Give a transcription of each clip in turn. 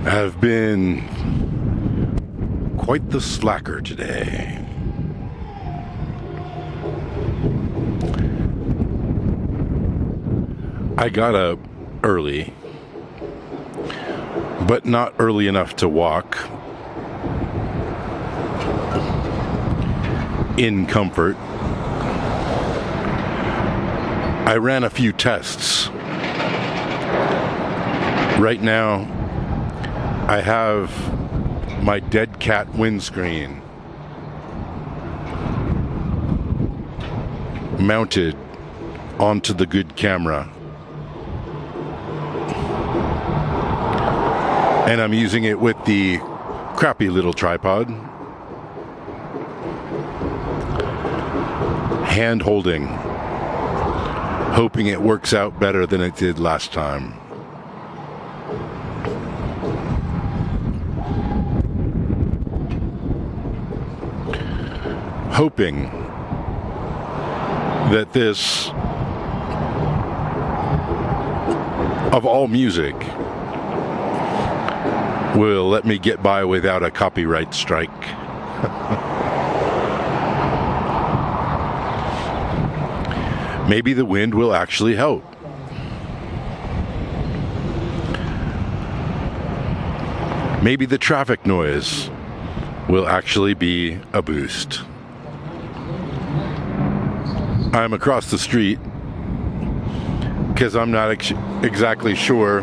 I've been quite the slacker today. I got up early, but not early enough to walk in comfort. I ran a few tests. Right now, I have my dead cat windscreen mounted onto the good camera. And I'm using it with the crappy little tripod. Hand holding, hoping it works out better than it did last time. Hoping that this, of all music, will let me get by without a copyright strike. Maybe the wind will actually help. Maybe the traffic noise will actually be a boost. I'm across the street because I'm not exactly sure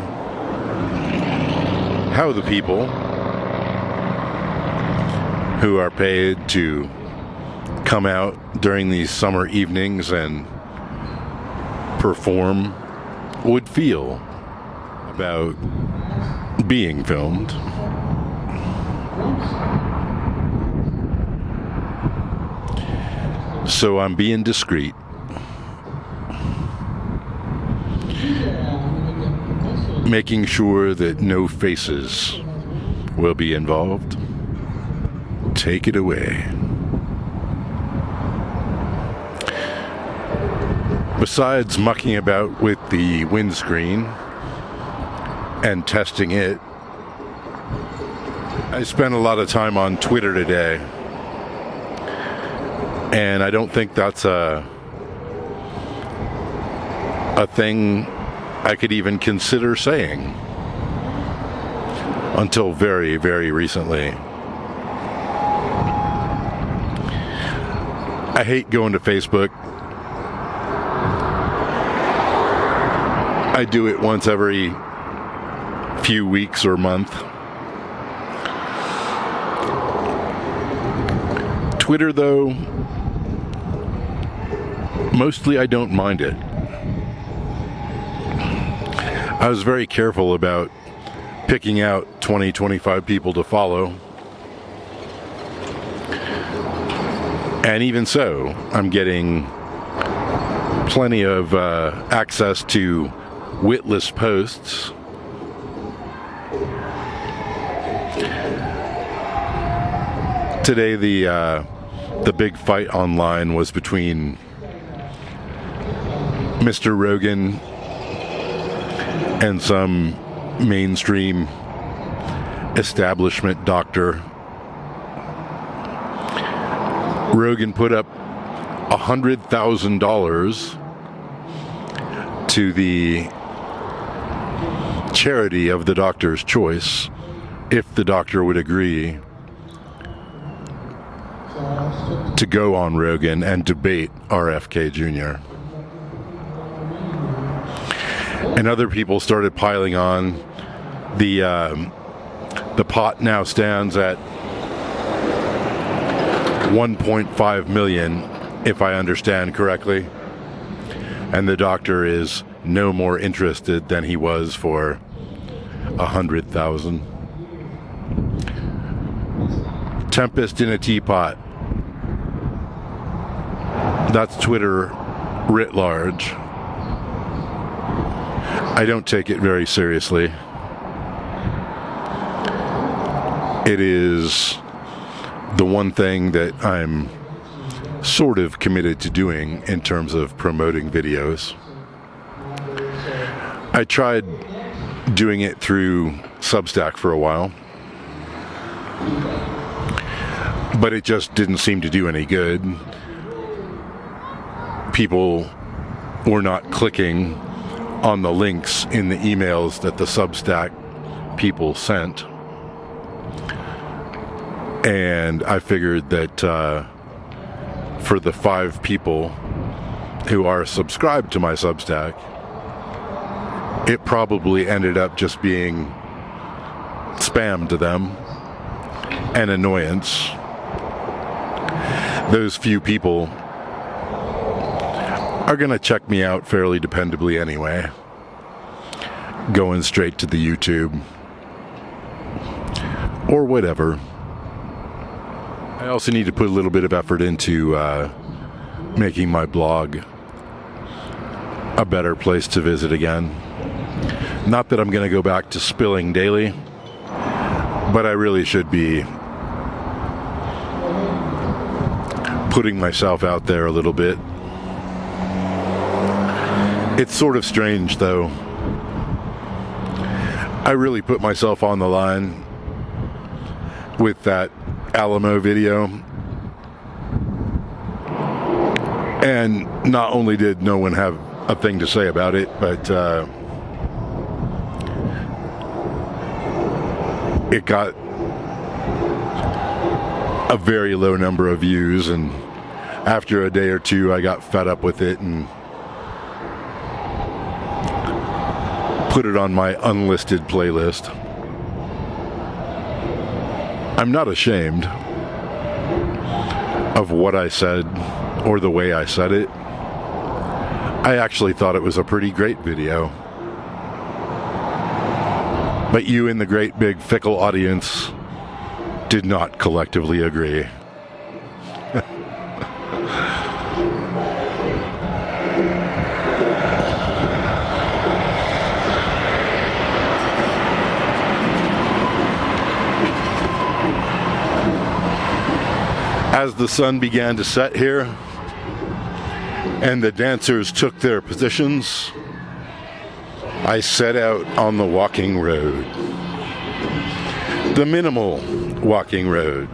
how the people who are paid to come out during these summer evenings and perform would feel about being filmed. So I'm being discreet. Making sure that no faces will be involved. Take it away. Besides mucking about with the windscreen and testing it, I spent a lot of time on Twitter today. And I don't think that's a thing I could even consider saying until very, very recently. I hate going to Facebook. I do it once every few weeks or month. Twitter, though, mostly I don't mind it. I was very careful about picking out 20, 25 people to follow. And even so, I'm getting plenty of access to witless posts. Today, the big fight online was between Mr. Rogan and some mainstream establishment doctor. Rogan put up $100,000 to the charity of the doctor's choice if the doctor would agree to go on Rogan and debate RFK Jr. And other people started piling on. The pot now stands at 1.5 million, if I understand correctly. And the doctor is no more interested than he was for 100,000. Tempest in a teapot. That's Twitter writ large. I don't take it very seriously. It is the one thing that I'm sort of committed to doing in terms of promoting videos. I tried doing it through Substack for a while, but it just didn't seem to do any good. People were not clicking on the links in the emails that the Substack people sent. And I figured that for the 5 people who are subscribed to my Substack, it probably ended up just being spam to them and annoyance. Those few people are going to check me out fairly dependably anyway, going straight to the YouTube or whatever. I also need to put a little bit of effort into making my blog a better place to visit again. Not that I'm going to go back to spilling daily, but I really should be putting myself out there a little bit. It's sort of strange, though. I really put myself on the line with that Alamo video, and not only did no one have a thing to say about it, but it got a very low number of views, and after a day or two I got fed up with it and put it on my unlisted playlist. I'm not ashamed of what I said or the way I said it. I actually thought it was a pretty great video. But you in the great big fickle audience did not collectively agree. As the sun began to set here and the dancers took their positions, I set out on the walking road, the minimal walking road.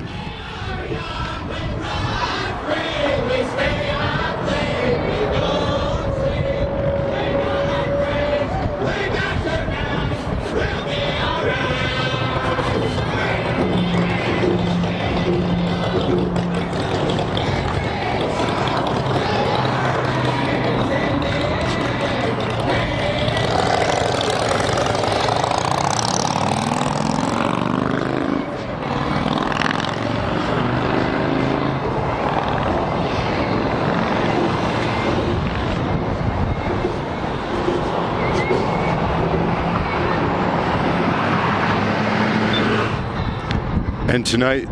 And tonight,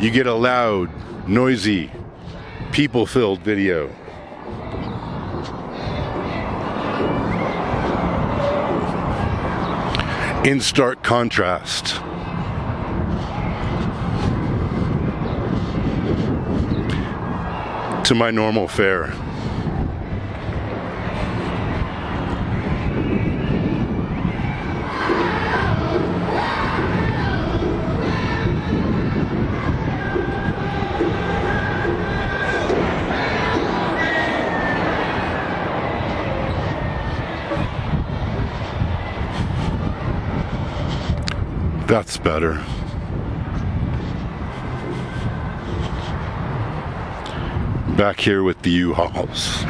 you get a loud, noisy, people-filled video. In stark contrast to my normal fare. That's better. Back here with the U-Hauls.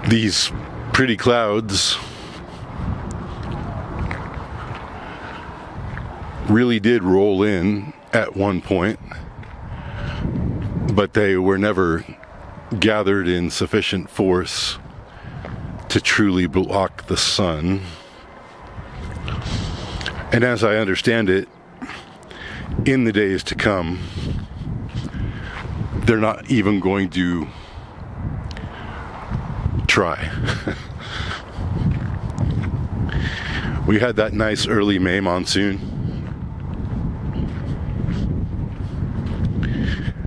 These pretty clouds really did roll in at one point, but they were never gathered in sufficient force to truly block the sun. And as I understand it, in the days to come, they're not even going to try. We had that nice early May monsoon,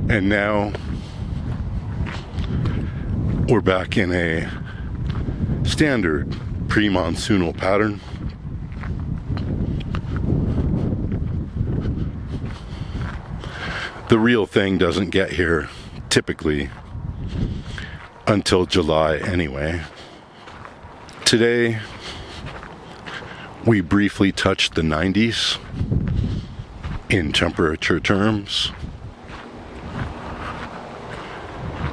and now we're back in a standard pre-monsoonal pattern. The real thing doesn't get here typically until July anyway. Today we briefly touched the 90s in temperature terms,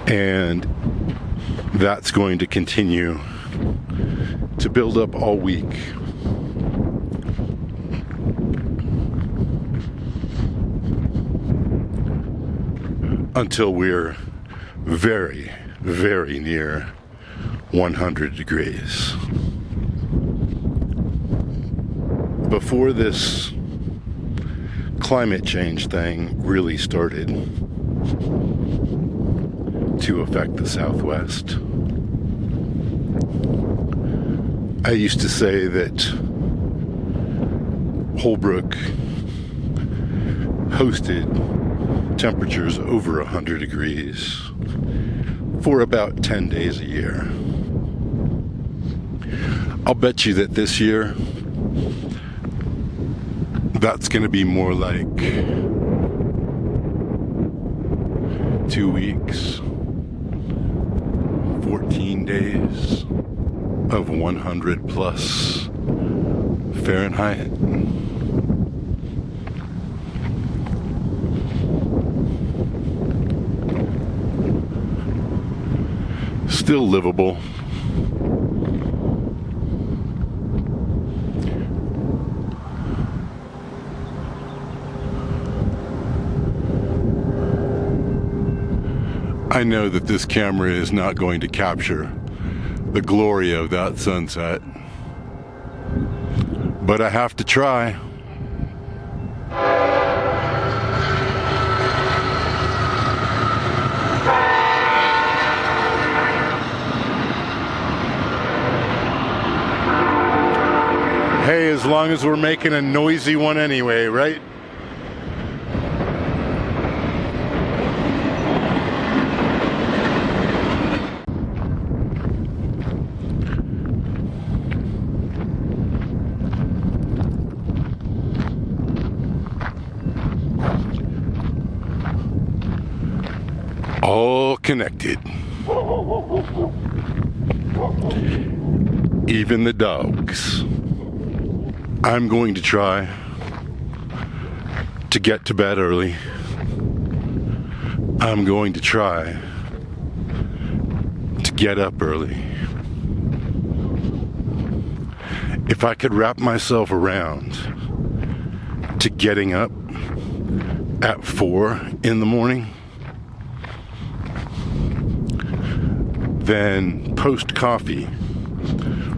and that's going to continue to build up all week. Until we're very, very near 100 degrees. Before this climate change thing really started to affect the Southwest, I used to say that Holbrook hosted temperatures over 100 degrees for about 10 days a year. I'll bet you that this year that's going to be more like 2 weeks, 14 days of 100 plus Fahrenheit. Still livable. I know that this camera is not going to capture the glory of that sunset, but I have to try. Hey, as long as we're making a noisy one anyway, right? All connected. Even the dogs. I'm going to try to get to bed early. I'm going to try to get up early. If I could wrap myself around to getting up at 4 in the morning, then post coffee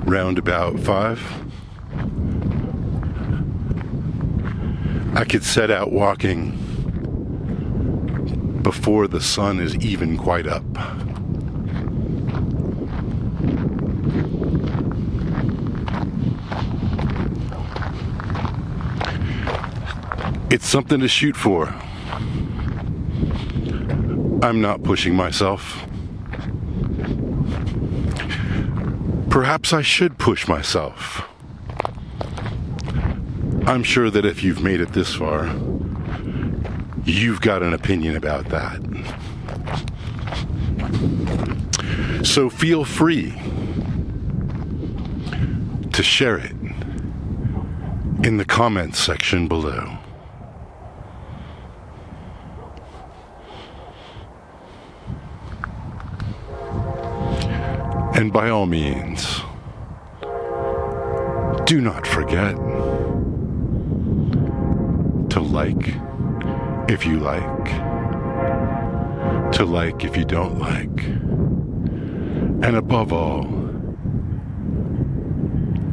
round about 5, I could set out walking before the sun is even quite up. It's something to shoot for. I'm not pushing myself. Perhaps I should push myself. I'm sure that if you've made it this far, you've got an opinion about that. So feel free to share it in the comments section below. And by all means, do not forget to like if you like, to like if you don't like, and above all,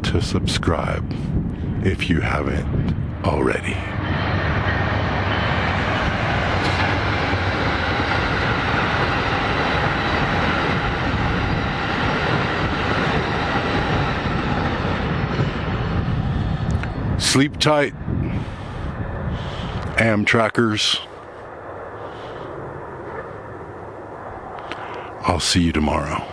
to subscribe if you haven't already. Sleep tight, Amtrackers. I'll see you tomorrow.